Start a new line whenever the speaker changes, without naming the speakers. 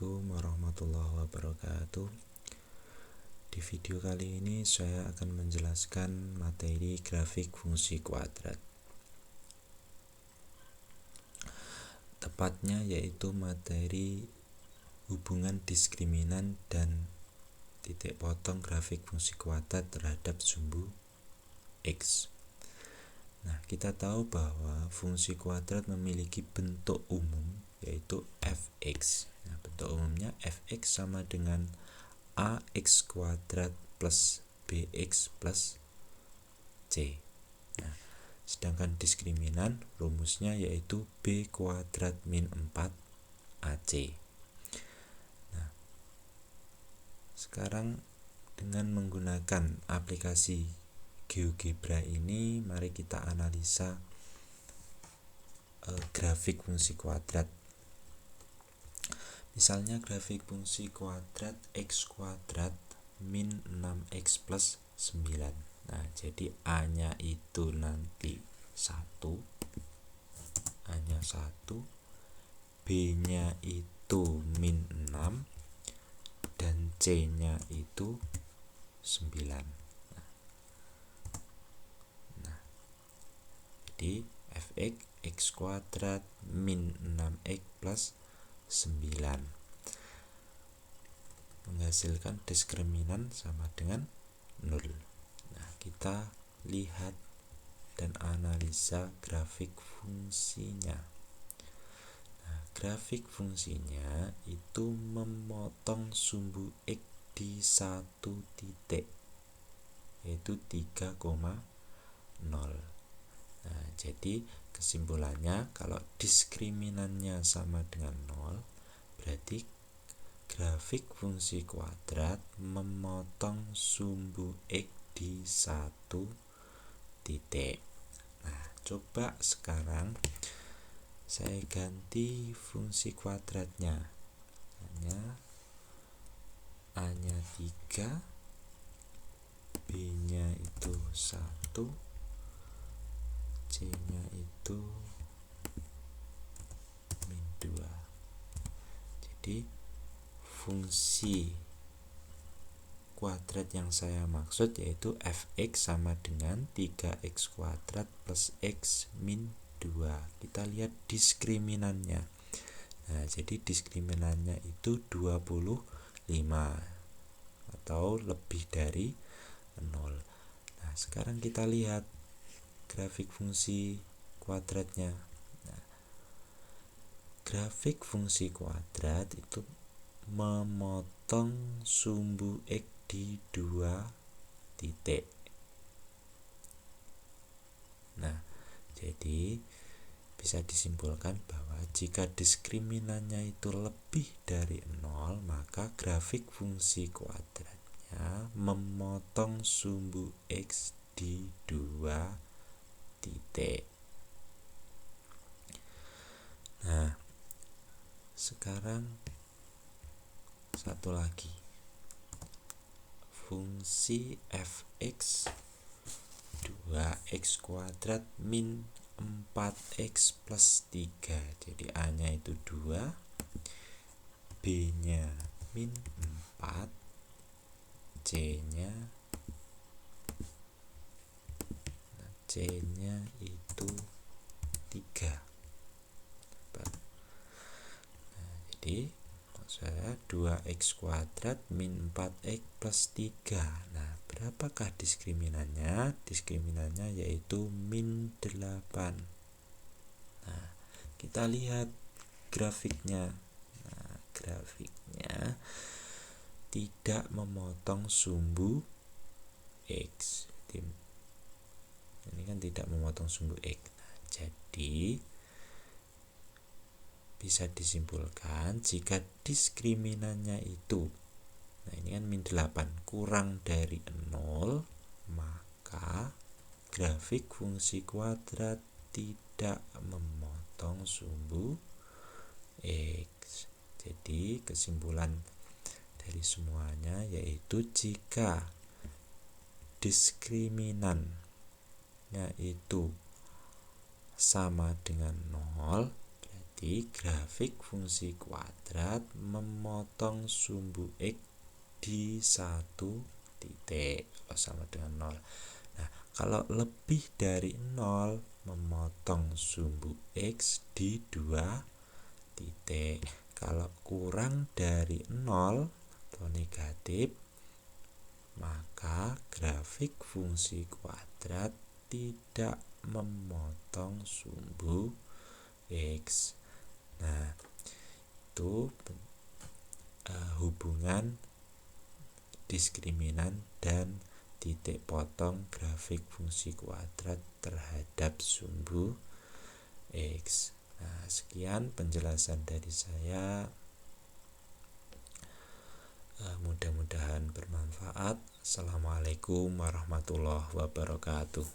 Assalamualaikum warahmatullahi wabarakatuh. Di video kali ini saya akan menjelaskan materi grafik fungsi kuadrat. Tepatnya yaitu materi hubungan diskriminan dan titik potong grafik fungsi kuadrat terhadap sumbu X. Nah, kita tahu bahwa fungsi kuadrat memiliki bentuk umum yaitu f(x). Nah, bentuk umumnya f(x) sama dengan ax kuadrat plus bx plus c. Nah, sedangkan diskriminan rumusnya yaitu b kuadrat min 4ac. Nah, sekarang dengan menggunakan aplikasi GeoGebra ini, mari kita analisa grafik fungsi kuadrat. Misalnya grafik fungsi kuadrat x kuadrat min 6x plus 9. Nah, jadi A-nya itu nanti 1, A-nya 1, B-nya itu min 6, dan C-nya itu 9. Nah, jadi fx x kuadrat min 6x plus 9 menghasilkan diskriminan sama dengan 0. Nah, kita lihat dan analisa grafik fungsinya. Nah, grafik fungsinya itu memotong sumbu X di satu titik, yaitu 3,0. Nah, jadi kesimpulannya kalau diskriminannya sama dengan 0, berarti grafik fungsi kuadrat memotong sumbu X di satu titik. Nah, coba sekarang saya ganti fungsi kuadratnya. A-nya 3, B-nya itu 1, C-nya itu min 2. Jadi fungsi kuadrat yang saya maksud yaitu fx sama dengan 3x kuadrat plus x min 2. Kita lihat diskriminannya. Nah, jadi diskriminannya itu 25 atau lebih dari 0. Nah, sekarang kita lihat grafik fungsi kuadratnya. Nah, grafik fungsi kuadrat itu memotong sumbu X di 2 titik. Nah, jadi bisa disimpulkan bahwa jika diskriminannya itu lebih dari 0, maka grafik fungsi kuadratnya memotong sumbu X di 2 titik. Nah, sekarang satu lagi, fungsi fx 2x kuadrat min 4x plus 3. Jadi A-nya itu 2, B-nya min 4, C-nya itu 3. Nah, jadi saya 2x kuadrat min 4x plus 3. Nah, berapakah diskriminannya? Diskriminannya yaitu min 8. Nah, kita lihat grafiknya. Nah, grafiknya tidak memotong sumbu X. Ini kan tidak memotong sumbu X. Nah, jadi bisa disimpulkan jika diskriminannya itu, nah ini kan min 8 kurang dari 0, maka grafik fungsi kuadrat tidak memotong sumbu X. Jadi kesimpulan dari semuanya yaitu jika diskriminannya itu sama dengan 0, Jadi grafik fungsi kuadrat memotong sumbu X di satu titik kalau sama dengan 0. Nah, kalau lebih dari 0 memotong sumbu X di 2 titik. Kalau kurang dari 0 atau negatif, maka grafik fungsi kuadrat tidak memotong sumbu X. Nah, itu hubungan diskriminan dan titik potong grafik fungsi kuadrat terhadap sumbu X. Nah, sekian penjelasan dari saya. Mudah-mudahan bermanfaat. Assalamualaikum warahmatullahi wabarakatuh.